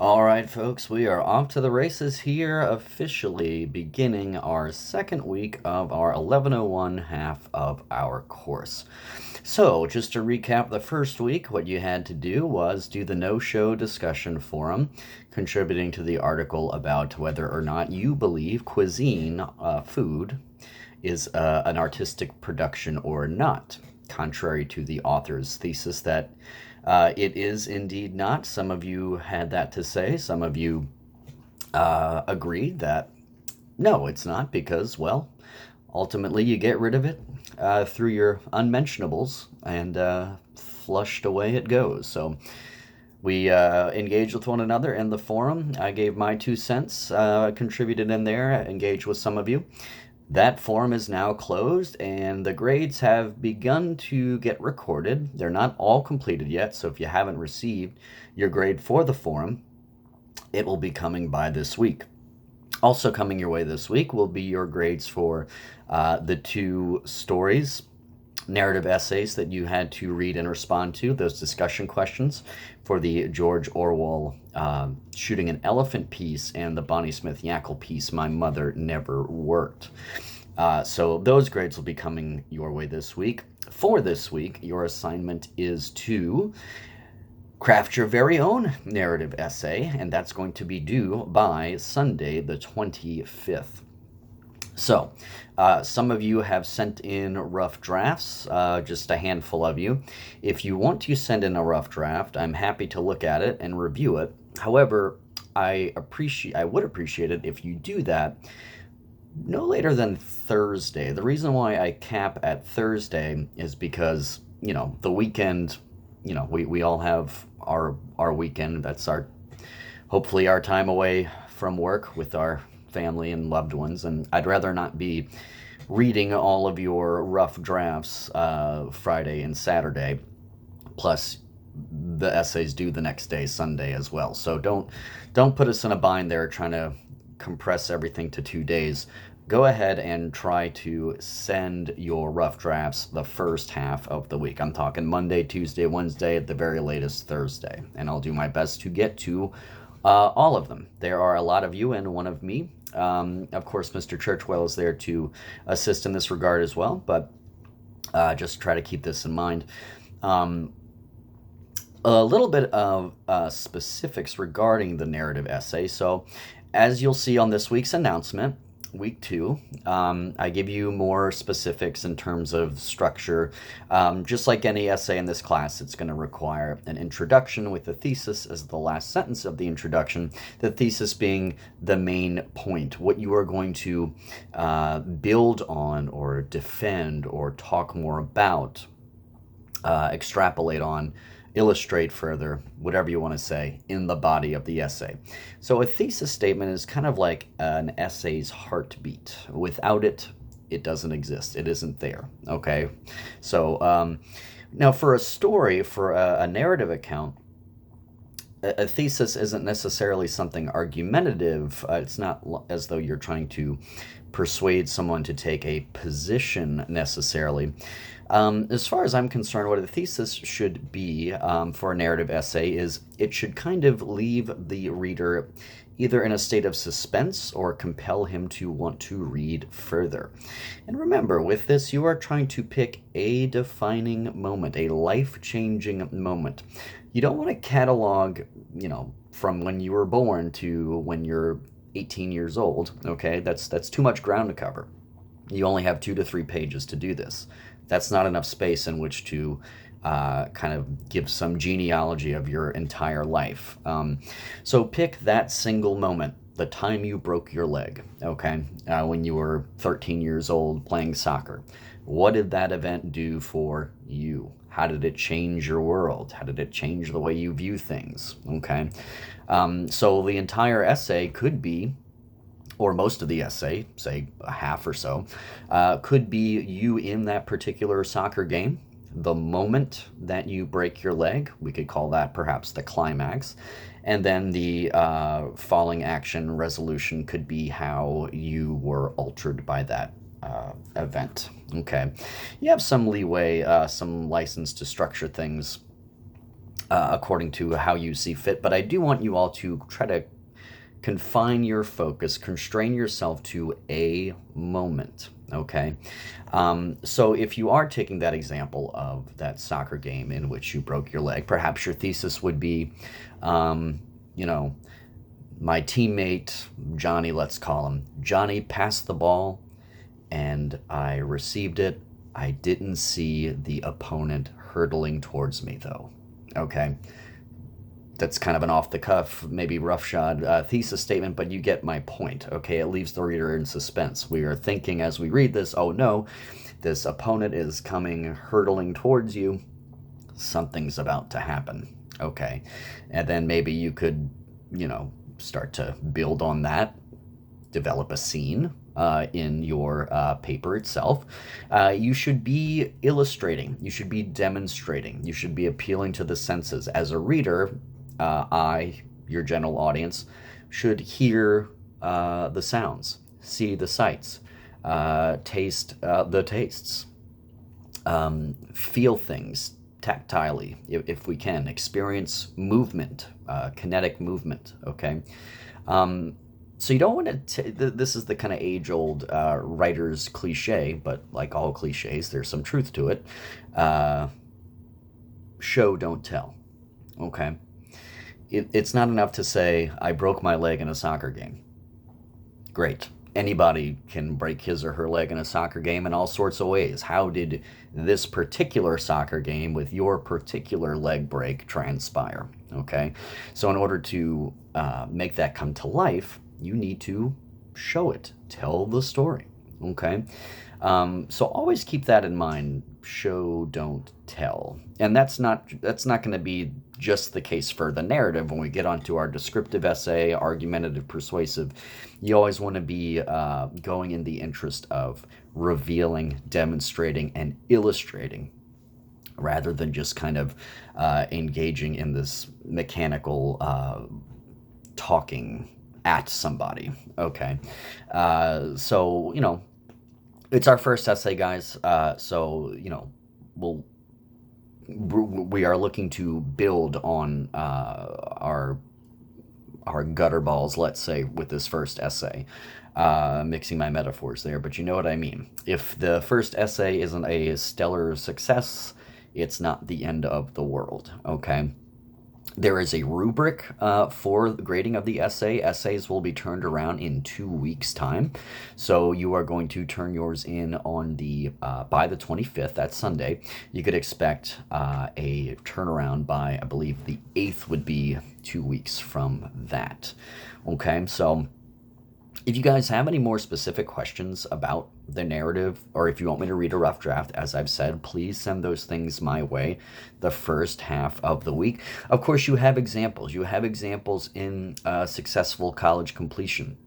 All right, folks, we are off to the races here, officially beginning our second week of our 1101 half of our course. So, just to recap the first week, what you had to do was do the no show discussion forum, contributing to the article about whether or not you believe cuisine, food, is an artistic production or not, contrary to the author's thesis that it is indeed not. Some of you had that to say. Some of you agreed that no, it's not because, well, ultimately you get rid of it through your unmentionables and flushed away it goes. So we engaged with one another in the forum. I gave my 2 cents, contributed in there, engaged with some of you. That forum is now closed, and the grades have begun to get recorded. They're not all completed yet, so if you haven't received your grade for the forum, it will be coming by this week. Also coming your way this week will be your grades for the two stories, narrative essays that you had to read and respond to, those discussion questions for the George Orwell Shooting an Elephant piece and the Bonnie Smith Yackle piece, My Mother Never Worked. So those grades will be coming your way this week. For this week, your assignment is to craft your very own narrative essay, and that's going to be due by Sunday, the 25th. So, some of you have sent in rough drafts, just a handful of you. If you want to send in a rough draft, I'm happy to look at it and review it. However, I would appreciate it if you do that no later than Thursday. The reason why I cap at Thursday is because, the weekend, we all have our weekend. That's hopefully our time away from work with our family and loved ones, and I'd rather not be reading all of your rough drafts Friday and Saturday, plus the essays due the next day, Sunday as well. So don't put us in a bind there trying to compress everything to 2 days. Go ahead and try to send your rough drafts the first half of the week. I'm talking Monday, Tuesday, Wednesday, at the very latest Thursday, and I'll do my best to get to all of them. There are a lot of you and one of me. Of course, Mr. Churchwell is there to assist in this regard as well, but just try to keep this in mind. A little bit of specifics regarding the narrative essay. So, as you'll see on this week's announcement, week 2, I give you more specifics in terms of structure. Just like any essay in this class, it's going to require an introduction with the thesis as the last sentence of the introduction, the thesis being the main point, what you are going to build on or defend or talk more about, extrapolate on, illustrate further, whatever you want to say, in the body of the essay. So a thesis statement is kind of like an essay's heartbeat. Without it, it doesn't exist. It isn't there. Okay? So now for a story, for a narrative account, a thesis isn't necessarily something argumentative. It's not as though you're trying to persuade someone to take a position necessarily. As far as I'm concerned, what a thesis should be for a narrative essay is it should kind of leave the reader either in a state of suspense or compel him to want to read further. And remember, with this, you are trying to pick a defining moment, a life-changing moment. You don't want to catalog, from when you were born to when you're 18 years old, okay? That's too much ground to cover. You only have 2 to 3 pages to do this. That's not enough space in which to kind of give some genealogy of your entire life. So pick that single moment, the time you broke your leg, okay, when you were 13 years old playing soccer. What did that event do for you? How did it change your world? How did it change the way you view things? Okay. So the entire essay could be, or most of the essay, say a half or so, could be you in that particular soccer game, the moment that you break your leg. We could call that perhaps the climax. And then the falling action resolution could be how you were altered by that event. Okay. You have some leeway, some license to structure things according to how you see fit. But I do want you all to try to confine your focus, constrain yourself to a moment, okay? So if you are taking that example of that soccer game in which you broke your leg, perhaps your thesis would be, you know, my teammate, Johnny, let's call him, Johnny passed the ball and I received it. I didn't see the opponent hurtling towards me though, okay? That's kind of an off-the-cuff, maybe roughshod thesis statement, but you get my point, okay? It leaves the reader in suspense. We are thinking as we read this, oh no, this opponent is coming hurtling towards you. Something's about to happen, okay? And then maybe you could, start to build on that, develop a scene in your paper itself. You should be illustrating. You should be demonstrating. You should be appealing to the senses. As a reader, I, your general audience, should hear the sounds, see the sights, taste the tastes, feel things tactilely, if we can, experience movement, kinetic movement, okay? So you don't want to, this is the kind of age-old writer's cliche, but like all cliches, there's some truth to it. Show, don't tell, okay? It's not enough to say, I broke my leg in a soccer game. Great. Anybody can break his or her leg in a soccer game in all sorts of ways. How did this particular soccer game with your particular leg break transpire? Okay? So in order to make that come to life, you need to show it. Tell the story. Okay? So always keep that in mind. Show, don't tell. And that's not going to be just the case for the narrative. When we get onto our descriptive essay, argumentative, persuasive, you always want to be going in the interest of revealing, demonstrating, and illustrating, rather than just kind of engaging in this mechanical talking at somebody. Okay. So, it's our first essay, guys. So, we are looking to build on our gutter balls, let's say, with this first essay. Mixing my metaphors there, but you know what I mean. If the first essay isn't a stellar success, it's not the end of the world, okay? There is a rubric for the grading of the essay. Essays will be turned around in 2 weeks' time. So you are going to turn yours in on by the 25th, that's Sunday. You could expect a turnaround by, I believe, the 8th would be 2 weeks from that. Okay, so if you guys have any more specific questions about the narrative, or if you want me to read a rough draft, as I've said, please send those things my way the first half of the week. Of course, you have examples. You have examples in successful college completion.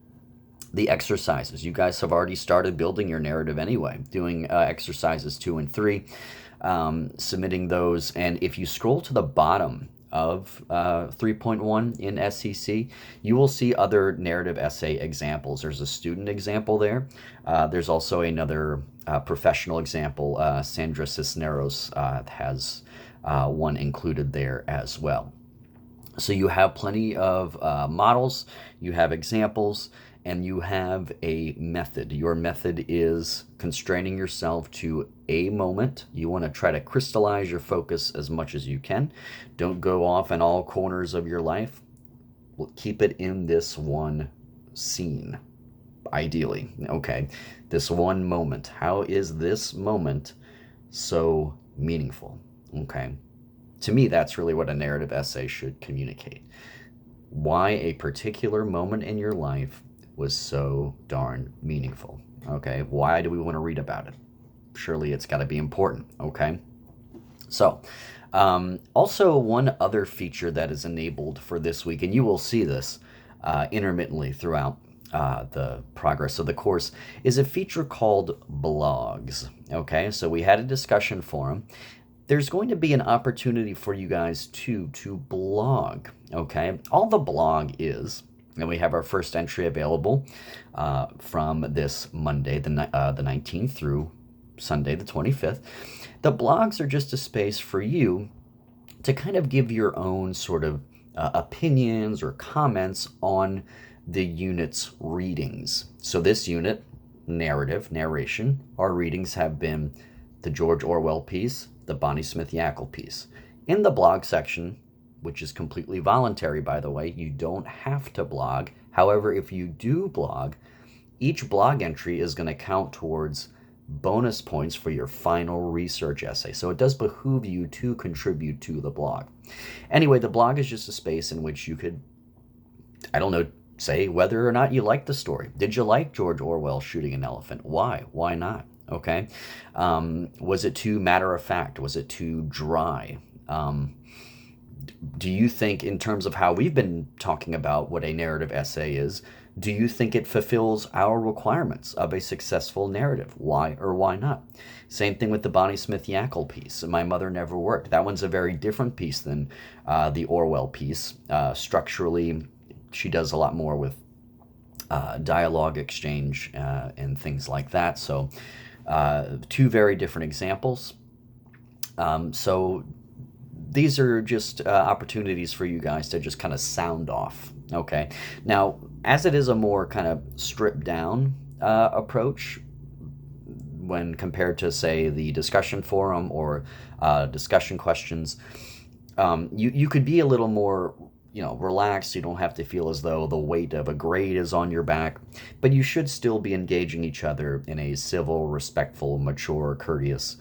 The exercises. You guys have already started building your narrative anyway, doing exercises 2 and 3, submitting those. And if you scroll to the bottom of 3.1 in SCC, you will see other narrative essay examples. There's a student example there. There's also another professional example. Sandra Cisneros has one included there as well. So you have plenty of models, you have examples, and you have a method. Your method is constraining yourself to a moment. You want to try to crystallize your focus as much as you can. Don't go off in all corners of your life. Keep it in this one scene, ideally. Okay, this one moment. How is this moment so meaningful? Okay, to me, that's really what a narrative essay should communicate. Why a particular moment in your life was so darn meaningful. Okay, why do we want to read about it? Surely it's got to be important. Okay, so also one other feature that is enabled for this week, and you will see this intermittently throughout the progress of the course, is a feature called blogs. Okay, so we had a discussion forum. There's going to be an opportunity for you guys to blog. Okay, all the blog is, and we have our first entry available from this Monday, the 19th, through Sunday, the 25th. The blogs are just a space for you to kind of give your own sort of opinions or comments on the unit's readings. So this unit, narration, our readings have been the George Orwell piece, the Bonnie Smith Yackle piece. In the blog section, which is completely voluntary, by the way, you don't have to blog. However, if you do blog, each blog entry is going to count towards bonus points for your final research essay. So it does behoove you to contribute to the blog. Anyway, the blog is just a space in which you could, I don't know, say whether or not you like the story. Did you like George Orwell shooting an elephant? Why? Why not? Okay. Was it too matter of fact? Was it too dry? Do you think, in terms of how we've been talking about what a narrative essay is, do you think it fulfills our requirements of a successful narrative? Why or why not? Same thing with the Bonnie Smith Yackle piece, My Mother Never Worked. That one's a very different piece than the Orwell piece. Structurally, she does a lot more with dialogue exchange and things like that. So two very different examples. So these are just opportunities for you guys to just kind of sound off. Okay. Now, as it is a more kind of stripped down approach when compared to, say, the discussion forum or discussion questions, you could be a little more, relaxed. You don't have to feel as though the weight of a grade is on your back, but you should still be engaging each other in a civil, respectful, mature, courteous,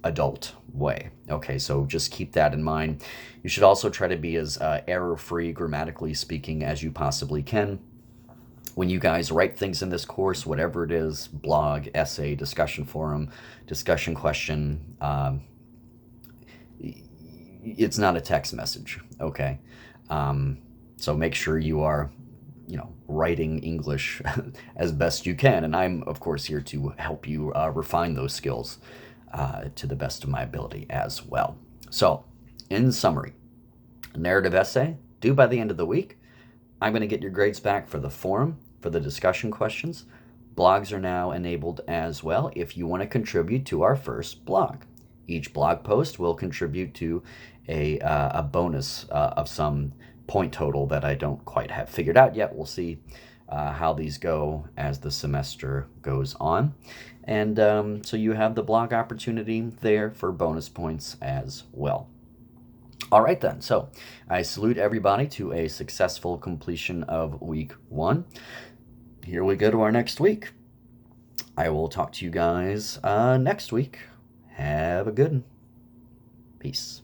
adult way. Okay, so just keep that in mind. You should also try to be as error-free, grammatically speaking, as you possibly can. When you guys write things in this course, whatever it is, blog, essay, discussion forum, discussion question, it's not a text message, okay? So make sure you are, writing English as best you can. And I'm, of course, here to help you refine those skills to the best of my ability as well. So, in summary, narrative essay, due by the end of the week. I'm going to get your grades back for the forum, for the discussion questions. Blogs are now enabled as well if you want to contribute to our first blog. Each blog post will contribute to a bonus of some point total that I don't quite have figured out yet. We'll see how these go as the semester goes on. And so you have the blog opportunity there for bonus points as well. All right then, so I salute everybody to a successful completion of week 1. Here we go to our next week. I will talk to you guys next week. Have a good one. Peace.